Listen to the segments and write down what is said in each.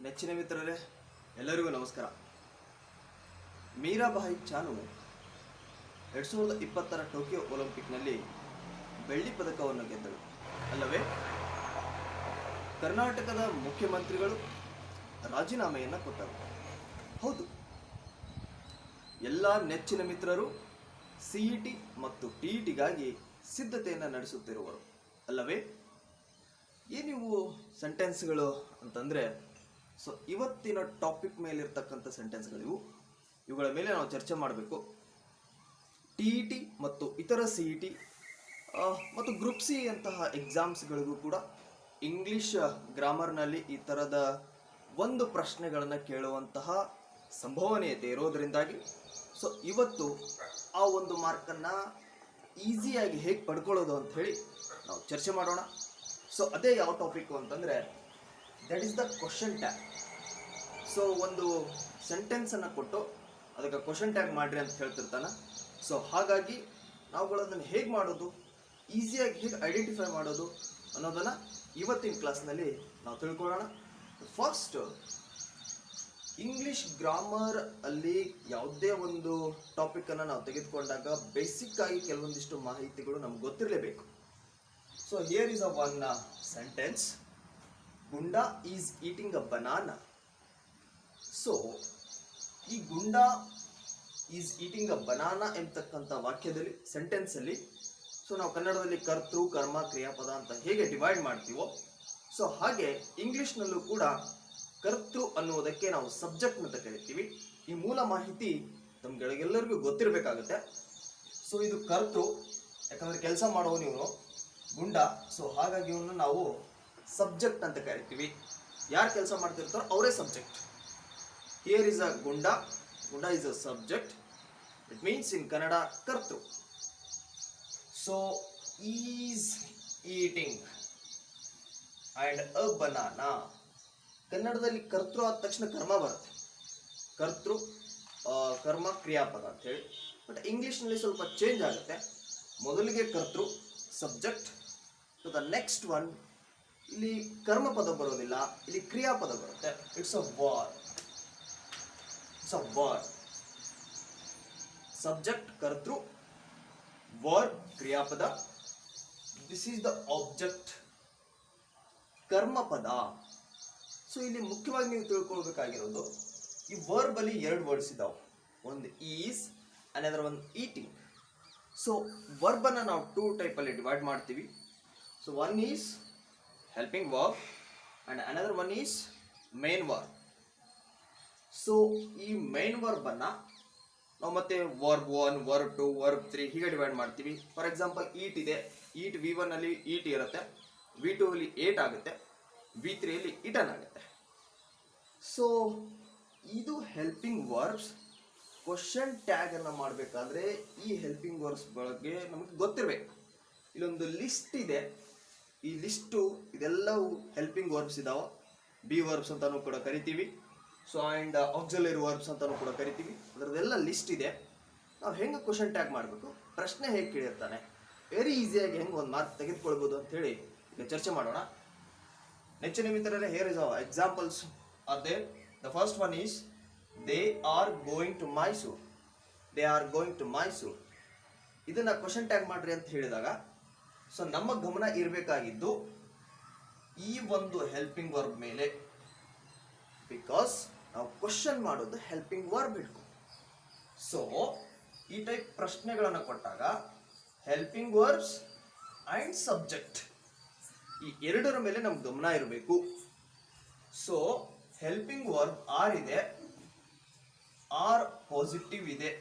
ನೆಚ್ಚಿನ ಮಿತ್ರರೇ, ಎಲ್ಲರಿಗೂ ನಮಸ್ಕಾರ. ಮೀರಾಬಾಯಿ ಚಾನು 2020 ಟೋಕಿಯೋ ಒಲಿಂಪಿಕ್ನಲ್ಲಿ ಬೆಳ್ಳಿ ಪದಕವನ್ನು ಗೆದ್ದಳು ಅಲ್ಲವೇ? ಕರ್ನಾಟಕದ ಮುಖ್ಯಮಂತ್ರಿಗಳು ರಾಜೀನಾಮೆಯನ್ನು ಕೊಟ್ಟರು. ಹೌದು, ಎಲ್ಲ ನೆಚ್ಚಿನ ಮಿತ್ರರು CET ಮತ್ತು TETಗಾಗಿ ಸಿದ್ಧತೆಯನ್ನು ನಡೆಸುತ್ತಿರುವರು ಅಲ್ಲವೇ? ಏನಿವು ಸೆಂಟೆನ್ಸ್ಗಳು ಅಂತಂದರೆ, ಇವತ್ತಿನ ಟಾಪಿಕ್ ಮೇಲಿರ್ತಕ್ಕಂಥ ಸೆಂಟೆನ್ಸ್ಗಳಿವು. ಇವುಗಳ ಮೇಲೆ ನಾವು ಚರ್ಚೆ ಮಾಡಬೇಕು. TET ಮತ್ತು ಇತರ CET ಮತ್ತು ಗ್ರೂಪ್ C ಅಂತಹ ಎಕ್ಸಾಮ್ಸ್ಗಳಿಗೂ ಕೂಡ ಇಂಗ್ಲಿಷ್ ಗ್ರಾಮರ್ನಲ್ಲಿ ಈ ಥರದ ಒಂದು ಪ್ರಶ್ನೆಗಳನ್ನು ಕೇಳುವಂತಹ ಸಂಭವನೀಯತೆ ಇರೋದರಿಂದಾಗಿ ಇವತ್ತು ಆ ಒಂದು ಮಾರ್ಕನ್ನು ಈಸಿಯಾಗಿ ಹೇಗೆ ಪಡ್ಕೊಳ್ಳೋದು ಅಂತ ಹೇಳಿ ನಾವು ಚರ್ಚೆ ಮಾಡೋಣ. ಅದೇ ಯಾವ ಟಾಪಿಕ್ಕು ಅಂತಂದರೆ, that is the question tag. ಒಂದು ಸೆಂಟೆನ್ಸನ್ನು ಕೊಟ್ಟು ಅದಕ್ಕೆ ಕ್ವಶನ್ ಟ್ಯಾಗ್ ಮಾಡಿರಿ ಅಂತ ಹೇಳ್ತಿರ್ತಾನೆ. ಹಾಗಾಗಿ ನಾವುಗಳದನ್ನು ಹೇಗೆ ಮಾಡೋದು, ಈಸಿಯಾಗಿ ಹೇಗೆ ಐಡೆಂಟಿಫೈ ಮಾಡೋದು ಅನ್ನೋದನ್ನು ಇವತ್ತಿನ ಕ್ಲಾಸ್ನಲ್ಲಿ ನಾವು ತಿಳ್ಕೊಳ್ಳೋಣ. ಫಸ್ಟ್, ಇಂಗ್ಲಿಷ್ ಗ್ರಾಮರ್ ಅಲ್ಲಿ ಯಾವುದೇ ಒಂದು ಟಾಪಿಕನ್ನು ನಾವು ತೆಗೆದುಕೊಂಡಾಗ ಬೇಸಿಕ್ ಆಗಿ ಕೆಲವೊಂದಿಷ್ಟು ಮಾಹಿತಿಗಳು ನಮ್ಗೆ ಗೊತ್ತಿರಲೇಬೇಕು. Here is a one sentence. Gunda is eating a banana. ಈ Gunda is eating a banana ಎಂಬತಕ್ಕಂಥ ವಾಕ್ಯದಲ್ಲಿ, ಸೆಂಟೆನ್ಸಲ್ಲಿ ನಾವು ಕನ್ನಡದಲ್ಲಿ ಕರ್ತೃ, ಕರ್ಮ, ಕ್ರಿಯಾಪದ ಅಂತ ಹೇಗೆ ಡಿವೈಡ್ ಮಾಡ್ತೀವೋ ಹಾಗೆ ಇಂಗ್ಲಿಷ್ನಲ್ಲೂ ಕೂಡ ಕರ್ತೃ ಅನ್ನುವುದಕ್ಕೆ ನಾವು ಸಬ್ಜೆಕ್ಟ್ ಅಂತ ಕರಿತೀವಿ. ಈ ಮೂಲ ಮಾಹಿತಿ ನಮ್ಗೆಲ್ಲರಿಗೂ ಗೊತ್ತಿರಬೇಕಾಗುತ್ತೆ. ಇದು ಕರ್ತೃ, ಯಾಕಂದರೆ ಕೆಲಸ ಮಾಡೋನು ಇವನು ಗುಂಡ. ಹಾಗಾಗಿ ಇವನು ನಾವು ಸಬ್ಜೆಕ್ಟ್ ಅಂತ ಕರಿತೀವಿ. ಯಾರು ಕೆಲಸ ಮಾಡ್ತಿರ್ತಾರೋ ಅವರೇ subject. Here is a Gunda. Gunda is a subject. It means in Kannada ಕರ್ತೃ. Is eating and a banana. ಕನ್ನಡದಲ್ಲಿ ಕರ್ತೃ ಆದ ತಕ್ಷಣ ಕರ್ಮ ಬರುತ್ತೆ. ಕರ್ತೃ, ಕರ್ಮ, ಕ್ರಿಯಾಪದ ಅಂತ ಹೇಳಿ. ಬಟ್ ಇಂಗ್ಲೀಷ್ನಲ್ಲಿ ಸ್ವಲ್ಪ ಚೇಂಜ್ ಆಗುತ್ತೆ. ಮೊದಲಿಗೆ ಕರ್ತೃ, ಸಬ್ಜೆಕ್ಟ್. ದ ನೆಕ್ಸ್ಟ್ ಒನ್, ಇಲ್ಲಿ ಕರ್ಮಪದ ಬರೋದಿಲ್ಲ, ಇಲ್ಲಿ ಕ್ರಿಯಾಪದ ಬರುತ್ತೆ. It's a verb. ಸಬ್ಜೆಕ್ಟ್ ಕರ್ತೃ, ವರ್ಬ್ ಕ್ರಿಯಾಪದ. ದಿಸ್ ಈಸ್ ದ ಆಬ್ಜೆಕ್ಟ್ ಕರ್ಮಪದ. ಇಲ್ಲಿ ಮುಖ್ಯವಾಗಿ ನೀವು ತಿಳ್ಕೊಳ್ಬೇಕಾಗಿರೋದು, ಈ ವರ್ಬ್ ಅಲ್ಲಿ ಎರಡು ವರ್ಡ್ಸ್ ಇದಾವೆ. ಒಂದು ಈಸ್, ಅನದರ್ ಒಂದು ಈಟಿಂಗ್. ವರ್ಬ್ ಅನ್ನ ನಾವು 2 ಟೈಪಲ್ಲಿ ಡಿವೈಡ್ ಮಾಡ್ತೀವಿ. One is helping verb and another one is main verb. ಈ ಮೇನ್ ವರ್ಬ್ ಅನ್ನ ನಾವು ಮತ್ತೆ ವರ್ಬ್ 1, ವರ್ಬ್ 2, ವರ್ಬ್ 3 ಹೀಗೆ ಡಿವೈಡ್ ಮಾಡ್ತೀವಿ. ಫಾರ್ ಎಕ್ಸಾಂಪಲ್, ಈಟ್ ಇದೆ. ಈಟ್ V1 ಅಲ್ಲಿ ಈಟ್ ಇರುತ್ತೆ, V2 ಅಲ್ಲಿ ಏಟ್ ಆಗುತ್ತೆ, V3 ಅಲ್ಲಿ ಇಟನ್ ಆಗುತ್ತೆ. ಇದು ಹೆಲ್ಪಿಂಗ್ ವರ್ಬ್ಸ್. ಕ್ವಶನ್ ಟ್ಯಾಗ್ ಅನ್ನು ಮಾಡಬೇಕಾದ್ರೆ ಈ ಹೆಲ್ಪಿಂಗ್ ವರ್ಬ್ಸ್ ಬಗ್ಗೆ ನಮಗೆ ಗೊತ್ತಿರಬೇಕು. ಇಲ್ಲೊಂದು ಲಿಸ್ಟ್ ಇದೆ. ಈ ಲಿಸ್ಟು ಇದೆಲ್ಲವೂ ಹೆಲ್ಪಿಂಗ್ ವರ್ಬ್ಸ್ ಇದಾವೆ. ಬಿ ವರ್ಬ್ಸ್ ಅಂತಾನು ಕೂಡ ಕರಿತೀವಿ. ಆ್ಯಂಡ್ ಆಕ್ಸಿಲರಿ ವರ್ಬ್ಸ್ ಅಂತಾನು ಕೂಡ ಕರಿತೀವಿ. ಅದರದೆಲ್ಲ ಲಿಸ್ಟ್ ಇದೆ. ನಾವು ಹೆಂಗೆ ಕ್ವಶನ್ ಟ್ಯಾಗ್ ಮಾಡಬೇಕು, ಪ್ರಶ್ನೆ ಹೇಗೆ ಕೇಳಿರ್ತಾನೆ, ವೆರಿ ಈಸಿಯಾಗಿ ಹೆಂಗೆ ಒಂದು ಮಾರ್ಕ್ ತೆಗೆದುಕೊಳ್ಬೋದು ಅಂತ ಹೇಳಿ ಈಗ ಚರ್ಚೆ ಮಾಡೋಣ. ನೆಚ್ಚಿನ ಮಿತ್ರರೇ, here is our examples are there. The first one is they are going to Mysore. They are going to Mysore. ಇದನ್ನ ಕ್ವಶನ್ ಟ್ಯಾಗ್ ಮಾಡ್ರಿ ಅಂತ ಹೇಳಿದಾಗ ನಮ್ಮ ಗಮನ ಇರಬೇಕಾಗಿದ್ದು ಈ ಒಂದು ಹೆಲ್ಪಿಂಗ್ ವರ್ಬ್ ಮೇಲೆ. ಬಿಕಾಸ್ ನಾವು ಕ್ವಶನ್ ಮಾಡೋದು ಹೆಲ್ಪಿಂಗ್ ವರ್ಬ್ ಇಟ್ಕೊ. ಈ ಟೈಪ್ ಪ್ರಶ್ನೆಗಳನ್ನು ಕೊಟ್ಟಾಗ ಹೆಲ್ಪಿಂಗ್ ವರ್ಬ್ಸ್ ಅಂಡ್ ಸಬ್ಜೆಕ್ಟ್ ಈ ಎರಡರ ಮೇಲೆ ನಮ್ಗೆ ಗಮನ ಇರಬೇಕು. ಹೆಲ್ಪಿಂಗ್ ವರ್ಬ್ ಆರ್ ಇದೆ. ಆರ್ ಪಾಸಿಟಿವ್ ಇದೆ.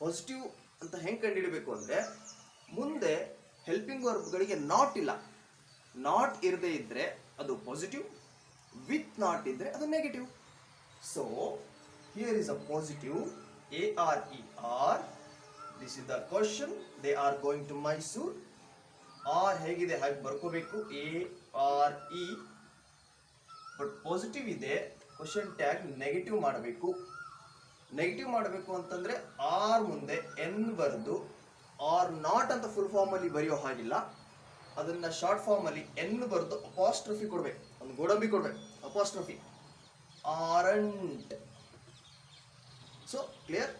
ಪಾಸಿಟಿವ್ ಅಂತ ಹೆಂಗೆ ಕಂಡುಹಿಡಬೇಕು ಅಂದರೆ, ಮುಂದೆ ಹೆಲ್ಪಿಂಗ್ ವರ್ಬ್ಗಳಿಗೆ ನಾಟ್ ಇಲ್ಲ. ನಾಟ್ ಇರದೇ ಇದ್ರೆ ಅದು ಪಾಸಿಟಿವ್, ವಿತ್ ನಾಟ್ ಇದ್ರೆ ಅದು negative. Here is a positive, ARER. This is the question. They are going to Mysore. Are ಹೇಗಿದೆ ಹಾಗೆ ಬರ್ಕೋಬೇಕು, ARE. ಬಟ್ ಪಾಸಿಟಿವ್ ಇದೆ, ಕ್ವಶನ್ ಟ್ಯಾಗ್ ನೆಗೆಟಿವ್ ಮಾಡಬೇಕು. ನೆಗೆಟಿವ್ ಮಾಡಬೇಕು ಅಂತಂದರೆ ಆರ್ ಮುಂದೆ N ಬರೆದು ಆರ್ ನಾಟ್ ಅಂತ ಫುಲ್ ಫಾರ್ಮಲ್ಲಿ ಬರೆಯೋ ಹಾಗಿಲ್ಲ. ಅದನ್ನ ಶಾರ್ಟ್ ಫಾರ್ಮ್ ಅಲ್ಲಿ ಎನ್ ಬರೆದು ಅಪಾಸ್ಟ್ರಫಿ ಕೊಡ್ಬೇಕು, ಒಂದು ಗೋಡಂಬಿ ಕೊಡ್ಬೇಕು, apostrophe aren't. So clear,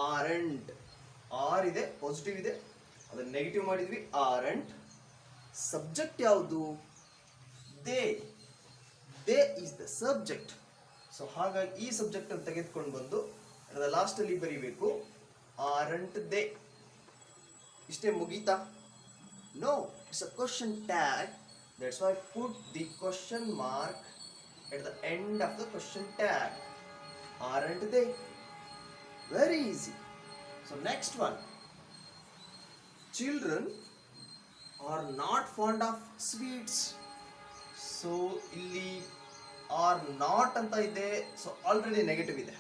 aren't, are ಇದೆ, ಪಾಸಿಟಿವ್ ಇದೆ, ಅದನ್ನ ನೆಗೆಟಿವ್ ಮಾಡಿದ್ವಿ, ಆರಂಟ್. ಸಬ್ಜೆಕ್ಟ್ ಯಾವುದು? They, they is the subject. So ಹಾಗಾಗಿ ಈ ಸಬ್ಜೆಕ್ಟ್ ಅನ್ನು ತೆಗೆದುಕೊಂಡು ಬಂದು ಅದರ ಲಾಸ್ಟ್ ಅಲ್ಲಿ ಬರೀಬೇಕು, ಆರಂಟ್ ದೇ. ಇಷ್ಟೇ ಮುಗೀತಾ? No, it's a question tag. That's why put the question mark at the end of the question tag. Aren't they? Very easy. So next one. Children are not fond of sweets. So ಇಲ್ಲಿ are not ಅಂತ ಇದೆ, so already negative ಇದೆ.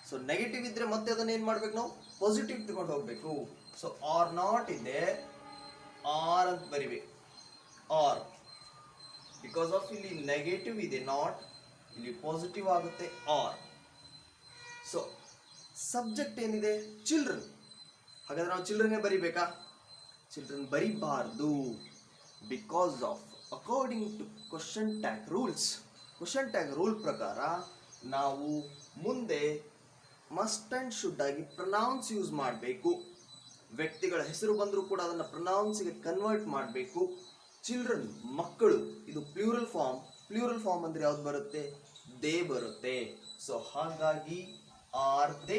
So negative ಇದ್ರೆ ಮತ್ತೆ ಅದನ್ನ ಏನ್ ಮಾಡ್ಬೇಕು ನಾವು? ಪಾಸಿಟಿವ್ ತಗೊಂಡು ಹೋಗ್ಬೇಕು. ಸೊ ಆರ್ ನಾಟ್ ಇದೆ, ಆರ್ ಅಂತ ಬರಿಬೇಕು, ಆರ್. ಬಿಕಾಸ್ ಆಫ್ ಇಲ್ಲಿ ನೆಗೆಟಿವ್ ಇದೆ ನಾಟ್, ಇಲ್ಲಿ ಪಾಸಿಟಿವ್ ಆಗುತ್ತೆ ಆರ್. ಸೊ ಸಬ್ಜೆಕ್ಟ್ ಏನಿದೆ? ಚಿಲ್ಡ್ರನ್. ಹಾಗಾದ್ರೆ ನಾವು ಚಿಲ್ಡ್ರನ್ನೇ ಬರಿಬೇಕಾ? ಚಿಲ್ಡ್ರನ್ ಬರಿಬಾರ್ದು. Because of according to question tag rules, question tag rule ಪ್ರಕಾರ ನಾವು ಮುಂದೆ ಮಸ್ಟ್ ಅಂಡ್ ಶುಡ್ ಆಗಿ ಪ್ರೊನೌನ್ಸ್ ಯೂಸ್ ಮಾಡಬೇಕು. ವ್ಯಕ್ತಿಗಳ ಹೆಸರು ಬಂದರೂ ಕೂಡ ಅದನ್ನು ಪ್ರೊನೌನ್ಸ್ಗೆ ಕನ್ವರ್ಟ್ ಮಾಡಬೇಕು. ಚಿಲ್ಡ್ರನ್, ಮಕ್ಕಳು, ಇದು ಪ್ಲೂರಲ್ ಫಾರ್ಮ್. ಪ್ಲೂರಲ್ ಫಾರ್ಮ್ ಅಂದ್ರೆ ಯಾವ್ದು ಬರುತ್ತೆ? ದೇ ಬರುತ್ತೆ. ಸೊ ಹಾಗಾಗಿ are they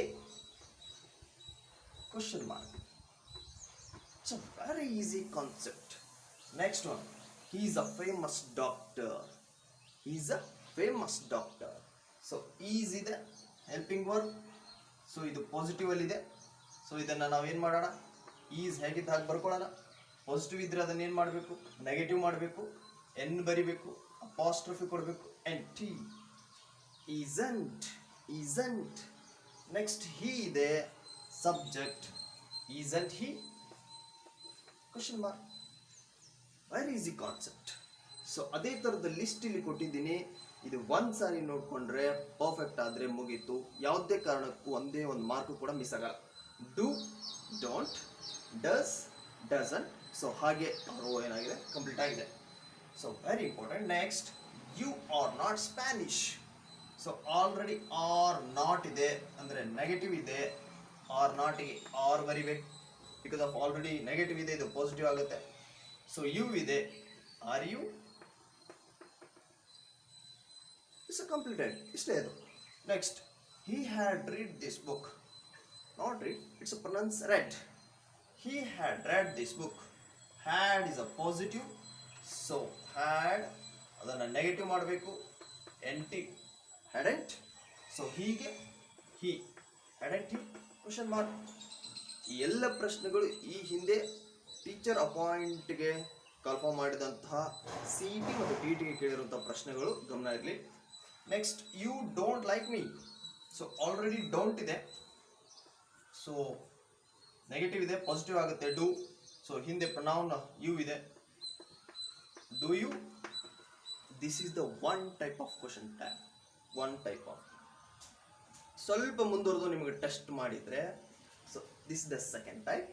question mark. It's a very easy concept. Next one, he is a famous doctor. He is a famous doctor. So is ಇದೆ helping verb. So ಇದು positive ಅಲ್ಲಿ ಇದೆ. So ಇದನ್ನ ನಾವೇನ್ ಮಾಡೋಣ? ಈಸ್ ಹೇಗಿದ್ದ ಹಾಗೆ ಬರ್ಕೊಳ್ಳೋಣ. ಪಾಸಿಟಿವ್ ಇದ್ರೆ ಅದನ್ನ ಏನು ಮಾಡಬೇಕು? ನೆಗೆಟಿವ್ ಮಾಡಬೇಕು, ಎನ್ ಬರಿಬೇಕು, ಅಪಾಸ್ಟ್ರಫಿ ಕೊಡಬೇಕು, N T. Isn't, isn't. Next he ಇದೆ, subject. Isn't he question mark. Very easy concept. So ಅದೇ ಥರದ ಲಿಸ್ಟ್ ಇಲ್ಲಿ ಕೊಟ್ಟಿದ್ದೀನಿ. ಇದು ಒಂದು ಸಾರಿ ನೋಡಿಕೊಂಡ್ರೆ ಪರ್ಫೆಕ್ಟ್ ಆದರೆ ಮುಗೀತು. ಯಾವುದೇ ಕಾರಣಕ್ಕೂ ಒಂದೇ ಒಂದು ಮಾರ್ಕು ಕೂಡ ಮಿಸ್ ಆಗಲ್ಲ. Do, don't, does, doesn't. So ಹಾಗೆ ರೋ ಏನಾಗಿದೆ? ಕಂಪ್ಲೀಟ್ ಆಗಿದೆ. So very important. Next, you are not Spanish. So already are not ಇದೆ, ಅಂದರೆ ನೆಗೆಟಿವ್ ಇದೆ. ಆರ್ ನಾಟಿಗೆ ಆರ್ ಬರಿಬೇಕು. ಬಿಕಾಸ್ ಆಫ್ ಆಲ್ರೆಡಿ ನೆಗೆಟಿವ್ ಇದೆ, ಇದು ಪಾಸಿಟಿವ್ ಆಗುತ್ತೆ. ಸೊ ಯು ಇದೆ, ಆರ್ ಯು? It's completed. ಇಷ್ಟೇ ಅದು. Next, he had read this book. Not read, it's pronounce red. He had read this book. Had is a positive. So had ಅದನ್ನು negative ಮಾಡಬೇಕು, N T, hadn't. So ಹೀಗೆ he hadn't he question mark. ಈ ಎಲ್ಲ ಪ್ರಶ್ನೆಗಳು ಈ ಹಿಂದೆ teacher ಅಪಾಯಿಂಟ್ಗೆ confirm ಮಾಡಿದಂತಹ ಸಿ ಟಿ ಮತ್ತು ಟಿ ಟಿಗೆ ಕೇಳಿರುವಂತಹ ಪ್ರಶ್ನೆಗಳು, ಗಮನ ಇರಲಿ. Next, you don't like me. So already don't ಇದೆ, ಸೊ ನೆಗೆಟಿವ್ ಇದೆ, ಪಾಸಿಟಿವ್ ಆಗುತ್ತೆ ಡೂ. ಸೊ ಹಿಂದೆ ಪ್ರೊನೌನ್ ಯು ಇದೆ, do you. This is the one type of question tag. One type of. ಸ್ವಲ್ಪ ಮುಂದುವರೆದು ನಿಮಗೆ ಟೆಸ್ಟ್ ಮಾಡಿದರೆ, so this is the second type.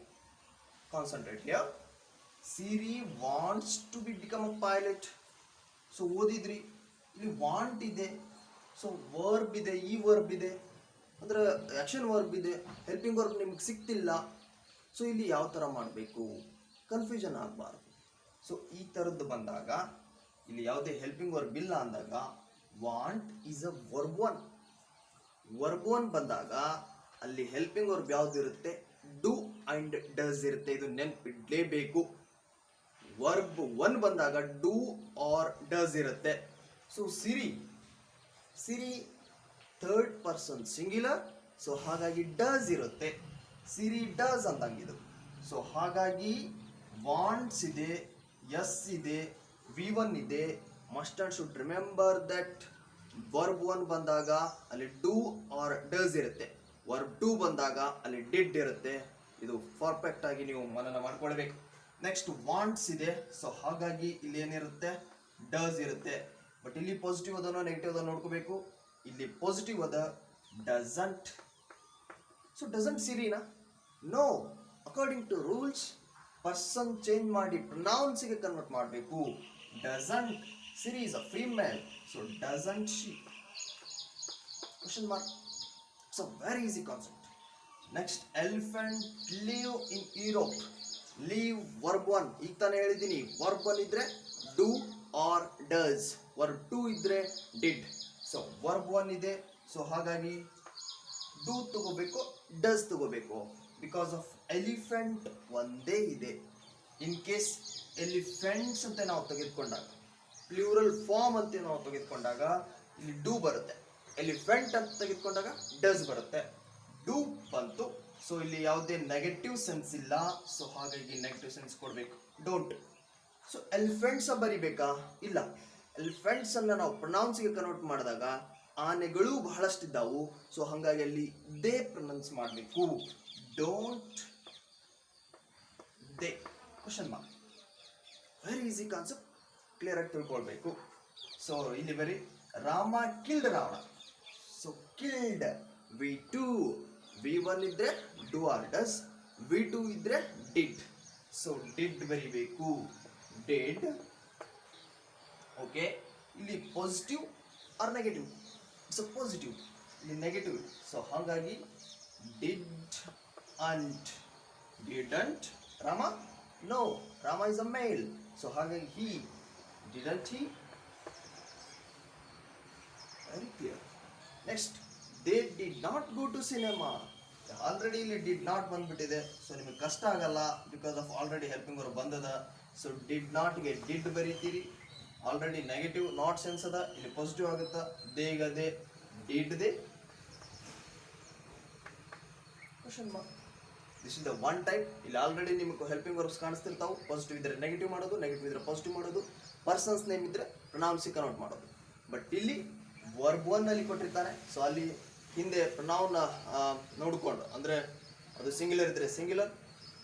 Concentrate here. Siri wants to become a pilot. So ಓದಿದ್ರಿ, ಇಲ್ಲಿ want ಇದೆ, so verb ಇದೆ, ಈ verb ಇದೆ, ಅಂದ್ರೆ ಆಕ್ಷನ್ ವರ್ಬ್ ಇದೆ, ಹೆಲ್ಪಿಂಗ್ ವರ್ಬ್ ನಿಮ್ಗೆ ಸಿಗ್ತಿಲ್ಲ. ಸೊ ಇಲ್ಲಿ ಯಾವ ಥರ ಮಾಡಬೇಕು? ಕನ್ಫ್ಯೂಷನ್ ಆಗಬಾರ್ದು. ಸೊ ಈ ಥರದ್ದು ಬಂದಾಗ, ಇಲ್ಲಿ ಯಾವುದೇ ಹೆಲ್ಪಿಂಗ್ ವರ್ಬ್ ಇಲ್ಲ ಅಂದಾಗ, want is a verb one. Verb one ಬಂದಾಗ ಅಲ್ಲಿ ಹೆಲ್ಪಿಂಗ್ ವರ್ಬ್ ಯಾವ್ದಿರುತ್ತೆ? ಡೂ ಅಂಡ್ ಡಸ್ ಇರುತ್ತೆ. ಇದು ನೆನಪಿಡ್ಲೇಬೇಕು. ವರ್ಬ್ ಒನ್ ಬಂದಾಗ ಡೂ ಆರ್ ಡಸ್ ಇರುತ್ತೆ. So Siri, Siri third person singular. So ಹಾಗಾಗಿ ಡಸ್ ಇರುತ್ತೆ. ಸಿರಿ ಡಸ್ ಅಂದಂಗಿದು. ಸೊ ಹಾಗಾಗಿ ವಾಂಟ್ಸ್ ಇದೆ, ಎಸ್ ಇದೆ, ವಿ ಒನ್ ಇದೆ. Must and should remember that verb one ಬಂದಾಗ ಅಲ್ಲಿ ಡೂ ಆರ್ ಡಸ್ ಇರುತ್ತೆ. ವರ್ಬ್ ಟೂ ಬಂದಾಗ ಅಲ್ಲಿ ಡಿಡ್ ಇರುತ್ತೆ. ಇದು ಪರ್ಫೆಕ್ಟ್ ಆಗಿ ನೀವು ಮನನ ಮಾಡ್ಕೊಳ್ಬೇಕು. ನೆಕ್ಸ್ಟ್ ವಾಂಟ್ಸ್ ಇದೆ. ಸೊ ಹಾಗಾಗಿ ಇಲ್ಲಿ ಏನಿರುತ್ತೆ? ಡಸ್ ಇರುತ್ತೆ. ಬಟ್ ಇಲ್ಲಿ ಪಾಸಿಟಿವ್ ಅದನ್ನು ನೆಗೆಟಿವ್ ಅದನ್ನು ನೋಡ್ಕೋಬೇಕು. ಇಲ್ಲಿ ಪಾಸಿಟಿವ್ ಅದ, ಡಸಂಟ್. ಸೊ ಡಸಂಟ್ ಸಿರಿನಾ? No. According to rules person change ಮಾಡಿ ಪ್ರೊನೌನ್ಸ್ಗೆ ಕನ್ವರ್ಟ್ ಮಾಡಬೇಕು. Doesn't Siri's female, so doesn't she question mark. It's a very easy concept. Next, elephant live in Europe. Live verb 1 ಈಗ ತಾನೇ ಹೇಳಿದ್ದೀನಿ. ವರ್ಬ್ 1 ಇದ್ರೆ do or does, verb 2 ಇದ್ರೆ did. So verb 1 ಇದೆ, so ಹಾಗಾಗಿ ಡೂ ತಗೋಬೇಕು, ಡಸ್ ತಗೋಬೇಕು. ಬಿಕಾಸ್ ಆಫ್ ಎಲಿಫೆಂಟ್ ಒಂದೇ ಇದೆ. ಇನ್ ಕೇಸ್ ಎಲಿಫೆಂಟ್ಸ್ ಅಂತ ನಾವು ತೆಗೆದುಕೊಂಡಾಗ, ಪ್ಲೂರಲ್ ಫಾರ್ಮ್ ಅಂತ ನಾವು ತೆಗೆದುಕೊಂಡಾಗ ಇಲ್ಲಿ ಡೂ ಬರುತ್ತೆ. ಎಲಿಫೆಂಟ್ ಅಂತ ತೆಗೆದುಕೊಂಡಾಗ ಡಸ್ ಬರುತ್ತೆ. ಡೂ ಬಂತು, ಸೊ ಇಲ್ಲಿ ಯಾವುದೇ ನೆಗೆಟಿವ್ ಸೆನ್ಸ್ ಇಲ್ಲ, ಸೊ ಹಾಗಾಗಿ ನೆಗೆಟಿವ್ ಸೆನ್ಸ್ ಕೊಡಬೇಕು, ಡೋಂಟ್. ಸೊ ಎಲಿಫೆಂಟ್ಸ್ ಬರಿಬೇಕಾ? ಇಲ್ಲ. ಎಲಿಫೆಂಟ್ಸ್ ಅನ್ನ ನಾವು ಪ್ರೊನೌನ್ಸ್ಗೆ ಕನ್ವರ್ಟ್ ಮಾಡಿದಾಗ ಆನೆಗಳು ಬಹಳಷ್ಟಿದ್ದಾವು, ಸೊ ಹಾಗಾಗಿ ಅಲ್ಲಿ ದೇ ಪ್ರೊನೌನ್ಸ್ ಮಾಡಬೇಕು. Don't, they question mark. Very easy concept, clear ಆಗಿ ತಿಳ್ಕೊಳ್ಬೇಕು. ಸೊ ಇಲ್ಲಿ ಬರೀ Rama killed Ravana. So killed V2, V1 ಇದ್ರೆ ಡೂ ಆರ್ ಡಸ್, V2 ಇದ್ರೆ ಡಿಡ್. ಸೊ ಡಿಡ್ ಬರಿಬೇಕು, ಡಿಡ್. ಓಕೆ, ಇಲ್ಲಿ positive or negative? It's a positive. ಇಲ್ಲಿ ನೆಗೆಟಿವ್, ಸೊ ಹಾಗಾಗಿ didn't. Didn't Rama? No, Rama is a male, so ಹಾಗಾಗಿ he. Didn't he? Very clear. Next, they did not go to cinema. Already ಇಲ್ಲಿ did not ಬಂದ್ಬಿಟ್ಟಿದೆ, so ನಿಮಗೆ ಕಷ್ಟ ಆಗಲ್ಲ, because of already helping ಅವರು ಬಂದದ. ಸೊ ಡಿಡ್ ನಾಟ್ಗೆ ಡಿಡ್ ಬರೀತೀರಿ, ಆಲ್ರೆಡಿ ನೆಗೆಟಿವ್ ನಾಟ್ ಸೆನ್ಸ್ ಅದ, ಇಲ್ಲಿ ಪಾಸಿಟಿವ್ ಆಗುತ್ತಾ. ದೇಗದೆ did they question mark. This is the one type. ಇಲ್ಲಿ ಆಲ್ರೆಡಿ ನಿಮಗೆ ಹೆಲ್ಪಿಂಗ್ ವರ್ಬ್ಸ್ ಕಾಣಿಸ್ತಿರ್ತಾವೆ. ಪಾಸಿಟಿವ್ ಇದ್ರೆ ನೆಗೆಟಿವ್ ಮಾಡೋದು, ನೆಗೆಟಿವ್ ಇದ್ರೆ ಪಾಸಿಟಿವ್ ಮಾಡೋದು, ಪರ್ಸನ್ಸ್ ನೇಮ್ ಇದ್ರೆ ಪ್ರೊನೌನ್ಸಿಗೆ ಕನ್ವರ್ಟ್ ಮಾಡೋದು. ಬಟ್ ಇಲ್ಲಿ ವರ್ಬ್ 1 ಅಲ್ಲಿ ಕೊಟ್ಟಿರ್ತಾನೆ, ಸೊ ಅಲ್ಲಿ ಹಿಂದೆ ಪ್ರೊನೌನ್ ನೋಡಿಕೊಂಡು, ಅಂದರೆ ಅದು ಸಿಂಗ್ಯುಲರ್ ಇದ್ರೆ ಸಿಂಗ್ಯುಲರ್,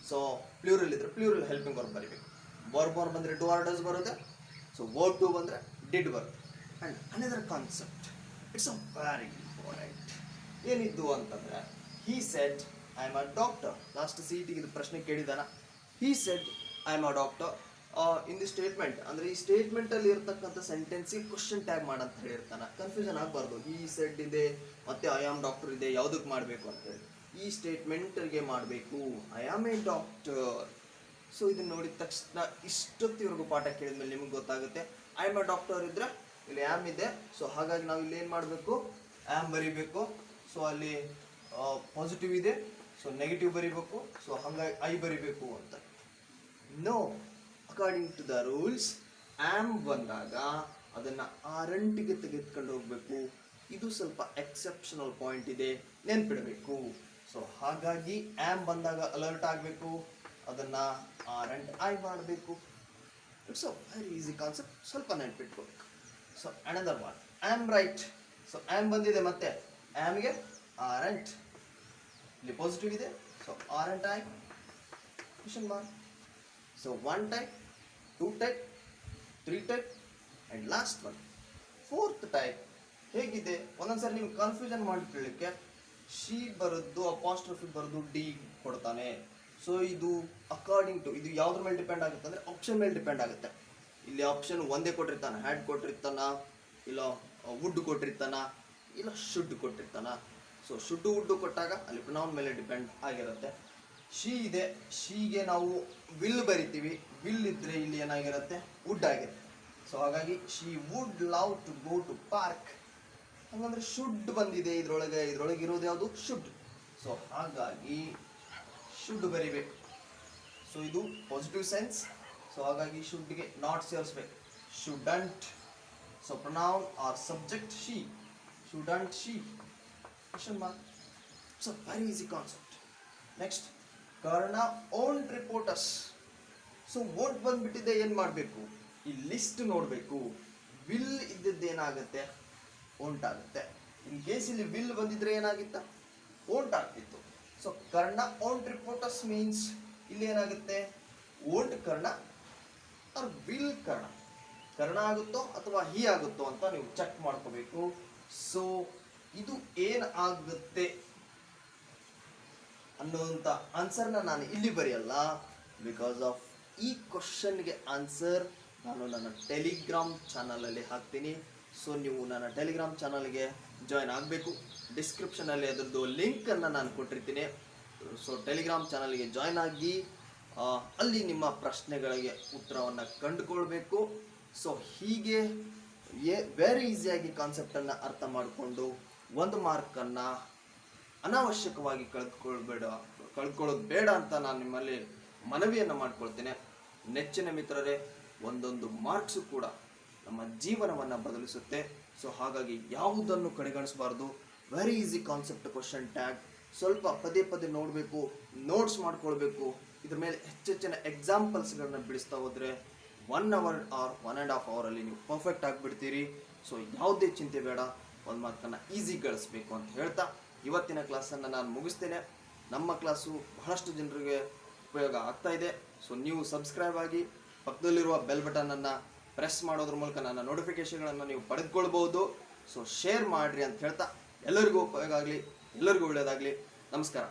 ಸೊ ಪ್ಲೂರಲ್ ಇದ್ರೆ ಪ್ಲೂರಲ್ ಹೆಲ್ಪಿಂಗ್ ವರ್ಬ್ ಬರೀಬೇಕು. ವರ್ಬ್ 1 ಬಂದರೆ ಡೂ ಆರ್ ಡಸ್ ಬರುತ್ತೆ, ಸೊ ವರ್ಬ್ 2 ಬಂದರೆ ಡಿಡ್ ಬರುತ್ತೆ. And another concept, it's a very important. ಏನಿದ್ದು ಅಂತಂದರೆ, he said I am a doctor. Last CET ಇದು ಪ್ರಶ್ನೆ ಕೇಳಿದಾನ. He said I am a doctor. In the statement, ಅಂದರೆ ಈ ಸ್ಟೇಟ್ಮೆಂಟಲ್ಲಿ ಇರ್ತಕ್ಕಂಥ ಸೆಂಟೆನ್ಸಿಗೆ ಕ್ವಶನ್ ಟ್ಯಾಗ್ ಮಾಡಂತ ಹೇಳಿರ್ತಾನೆ. ಕನ್ಫ್ಯೂಷನ್ ಆಗಬಾರ್ದು. ಹಿ ಸೆಡ್ ಇದೆ, ಮತ್ತೆ ಐ ಆಮ್ ಡಾಕ್ಟರ್ ಇದೆ, ಯಾವುದಕ್ಕೆ ಮಾಡಬೇಕು ಅಂತೇಳಿ ಈ ಸ್ಟೇಟ್ಮೆಂಟ್ಗೆ ಮಾಡಬೇಕು. I am A doctor. So ಇದನ್ನ ನೋಡಿದ ತಕ್ಷಣ ಇಷ್ಟೊತ್ತಿವರೆಗೂ ಪಾಠ ಕೇಳಿದ್ಮೇಲೆ ನಿಮ್ಗೆ ಗೊತ್ತಾಗುತ್ತೆ. ಐ ಆಮ್ ಅ ಡಾಕ್ಟರ್ ಇದ್ರೆ ಇಲ್ಲಿ ಆಮ್ ಇದೆ, ಸೊ ಹಾಗಾಗಿ ನಾವು ಇಲ್ಲಿ ಏನು ಮಾಡಬೇಕು? ಆಮ್ ಬರೀಬೇಕು. ಸೊ ಅಲ್ಲಿ ಪಾಸಿಟಿವ್ ಇದೆ, ಸೊ ನೆಗೆಟಿವ್ ಬರೀಬೇಕು, ಸೊ ಹಾಗಾಗಿ ಐ ಬರೀಬೇಕು ಅಂತ. No, according to the rules am ಬಂದಾಗ ಅದನ್ನು ಆರಂಟಿಗೆ ತೆಗೆದುಕೊಂಡು ಹೋಗಬೇಕು. ಇದು ಸ್ವಲ್ಪ ಎಕ್ಸೆಪ್ಷನಲ್ ಪಾಯಿಂಟ್ ಇದೆ, ನೆನ್ಪಿಡಬೇಕು. ಸೊ ಹಾಗಾಗಿ ಆಮ್ ಬಂದಾಗ ಅಲರ್ಟ್ ಆಗಬೇಕು, ಅದನ್ನು ಆರ್ ಅಂಡ್ ಐ ಮಾಡಬೇಕು. It's a very easy concept, ಸ್ವಲ್ಪ ನೆನ್ಪಿಟ್ಕೋಬೇಕು. So another one, am right. So am ಬಂದಿದೆ, ಮತ್ತೆ ಆಮ್ಗೆ ಆರ್ ಅಂಡ್, ಇಲ್ಲಿ ಪಾಸಿಟಿವ್ ಇದೆ, so aren't I question mark. So 1 type, 2 type, 3 type and last one 4th type. ಹೇಗಿದೆ ಒಂದೊಂದ್ಸರಿ ನೀವು ಕನ್ಫ್ಯೂಷನ್ ಮಾಡಿಕೊಳ್ಳಿಕ್ಕೆ ಶಿ ಬರೋದು ಅಪಾಸ್ಟ್ರಫಿ ಬರೋದು ಡಿ ಕೊಡ್ತಾನೆ. ಸೊ ಇದು ಅಕಾರ್ಡಿಂಗ್ ಟು, ಇದು ಯಾವ್ದ್ರ ಮೇಲೆ ಡಿಪೆಂಡ್ ಆಗುತ್ತೆ ಅಂದರೆ ಆಪ್ಷನ್ ಮೇಲೆ ಡಿಪೆಂಡ್ ಆಗುತ್ತೆ. ಇಲ್ಲಿ ಆಪ್ಷನ್ ಒಂದೇ ಕೊಟ್ಟಿರ್ತಾನೆ, ಹ್ಯಾಡ್ ಕೊಟ್ಟಿರ್ತಾನ, ಇಲ್ಲ ವುಡ್ ಕೊಟ್ಟಿರ್ತಾನ, ಇಲ್ಲ ಶುಡ್ ಕೊಟ್ಟಿರ್ತಾನ. ಸೊ ಶುಡ್ ವುಡ್ ಕೊಟ್ಟಾಗ ಅಲ್ಲಿ ಪ್ರೊನೌನ್ ಮೇಲೆ ಡಿಪೆಂಡ್ ಆಗಿರುತ್ತೆ. ಶಿ ಇದೆ, ಶೀಗೆ ನಾವು ವಿಲ್ ಬರಿತೀವಿ, ವಿಲ್ ಇದ್ರೆ ಇಲ್ಲಿ ಏನಾಗಿರುತ್ತೆ? ವುಡ್ ಆಗಿರುತ್ತೆ. ಸೊ ಹಾಗಾಗಿ she would love to go to park. ಹಂಗಂದ್ರೆ ಶುಡ್ ಬಂದಿದೆ ಇದ್ರೊಳಗೆ ಇರೋದು ಯಾವುದು? ಶುಡ್. ಸೊ ಹಾಗಾಗಿ ಶುಡ್ ಬರಿಬೇಕು. ಸೊ ಇದು ಪಾಸಿಟಿವ್ ಸೆನ್ಸ್, ಸೊ ಹಾಗಾಗಿ ಶುಡ್ಗೆ ನಾಟ್ ಸೇರಿಸ್ಬೇಕು. Shouldn't. So pronoun or subject she, shouldn't she question mark. It's a very easy concept. Next, Karna won't reporters. So won't ಬಂದ್ಬಿಟ್ಟಿದೆ, ಏನು ಮಾಡಬೇಕು? ಈ ಲಿಸ್ಟ್ ನೋಡಬೇಕು. ವಿಲ್ ಇದ್ದದ್ದೇನಾಗುತ್ತೆ? ಓಂಟ್ ಆಗುತ್ತೆ. ಇನ್ ಕೇಸ್ ಇಲ್ಲಿ ವಿಲ್ ಬಂದಿದ್ರೆ ಏನಾಗಿತ್ತ? ಓಂಟ್ ಆಗ್ತಿತ್ತು. So Karna won't reporters means ಇಲ್ಲಿ ಏನಾಗುತ್ತೆ? Won't Karna are will Karna. Karna ಆಗುತ್ತೋ ಅಥವಾ ಹಿ ಆಗುತ್ತೋ ಅಂತ ನೀವು ಚೆಕ್ ಮಾಡ್ಕೋಬೇಕು. ಸೊ ಇದು ಏನಾಗುತ್ತೆ ಅನ್ನೋಂಥ ಆನ್ಸರ್ನ ನಾನು ಇಲ್ಲಿ ಬರೆಯಲ್ಲ, ಬಿಕಾಸ್ ಆಫ್ ಈ ಕ್ವಶನ್ಗೆ ಆನ್ಸರ್ ನಾನು ನನ್ನ ಟೆಲಿಗ್ರಾಮ್ ಚಾನಲಲ್ಲಿ ಹಾಕ್ತೀನಿ. ಸೊ ನೀವು ನನ್ನ ಟೆಲಿಗ್ರಾಮ್ ಚಾನಲ್ಗೆ ಜಾಯ್ನ್ ಆಗಬೇಕು. ಡಿಸ್ಕ್ರಿಪ್ಷನಲ್ಲಿ ಅದರದ್ದು ಲಿಂಕನ್ನು ನಾನು ಕೊಟ್ಟಿರ್ತೀನಿ. ಸೊ ಟೆಲಿಗ್ರಾಮ್ ಚಾನಲ್ಗೆ ಜಾಯ್ನ್ ಆಗಿ ಅಲ್ಲಿ ನಿಮ್ಮ ಪ್ರಶ್ನೆಗಳಿಗೆ ಉತ್ತರವನ್ನು ಕಂಡುಕೊಳ್ಬೇಕು. ಸೊ ಹೀಗೆ ವೆರಿ ಈಸಿಯಾಗಿ ಕಾನ್ಸೆಪ್ಟನ್ನು ಅರ್ಥ ಮಾಡಿಕೊಂಡು 1 ಮಾರ್ಕನ್ನು ಅನಾವಶ್ಯಕವಾಗಿ ಕಳ್ಕೊಳ್ಳೋದು ಬೇಡ ಅಂತ ನಾನು ನಿಮ್ಮಲ್ಲಿ ಮನವಿಯನ್ನು ಮಾಡ್ಕೊಳ್ತೇನೆ. ನೆಚ್ಚಿನ ಮಿತ್ರರೇ, ಒಂದೊಂದು ಮಾರ್ಕ್ಸು ಕೂಡ ನಮ್ಮ ಜೀವನವನ್ನು ಬದಲಿಸುತ್ತೆ. ಸೊ ಹಾಗಾಗಿ ಯಾವುದನ್ನು ಕಡೆಗಣಿಸಬಾರ್ದು. Very easy concept question tag. ಸ್ವಲ್ಪ ಪದೇ ಪದೇ ನೋಡಬೇಕು, ನೋಟ್ಸ್ ಮಾಡ್ಕೊಳ್ಬೇಕು. ಇದ್ರ ಮೇಲೆ ಹೆಚ್ಚೆಚ್ಚಿನ ಎಕ್ಸಾಂಪಲ್ಸ್ಗಳನ್ನ ಬಿಡಿಸ್ತಾ ಹೋದರೆ 1 ಅವರ್ ಆರ್ 1.5 ಅವರಲ್ಲಿ ನೀವು ಪರ್ಫೆಕ್ಟ್ ಆಗಿಬಿಡ್ತೀರಿ. ಸೊ ಯಾವುದೇ ಚಿಂತೆ ಬೇಡ, 1 ಮಾರ್ಕನ್ನು ಈಸಿ ಗಳಿಸ್ಬೇಕು ಅಂತ ಹೇಳ್ತಾ ಇವತ್ತಿನ ಕ್ಲಾಸನ್ನು ನಾನು ಮುಗಿಸ್ತೇನೆ. ನಮ್ಮ ಕ್ಲಾಸು ಬಹಳಷ್ಟು ಜನರಿಗೆ ಉಪಯೋಗ ಆಗ್ತಾ ಇದೆ. ಸೊ ನೀವು ಸಬ್ಸ್ಕ್ರೈಬ್ ಆಗಿ ಪಕ್ಕದಲ್ಲಿರುವ ಬೆಲ್ ಬಟನನ್ನು ಪ್ರೆಸ್ ಮಾಡೋದ್ರ ಮೂಲಕ ನನ್ನ ನೋಟಿಫಿಕೇಷನ್ಗಳನ್ನು ನೀವು ಪಡೆದುಕೊಳ್ಬೋದು. ಸೊ ಶೇರ್ ಮಾಡಿರಿ ಅಂತ ಹೇಳ್ತಾ ಎಲ್ಲರಿಗೂ ಉಪಯೋಗ ಆಗಲಿ, ಎಲ್ಲರಿಗೂ ಒಳ್ಳೆಯದಾಗಲಿ. ನಮಸ್ಕಾರ.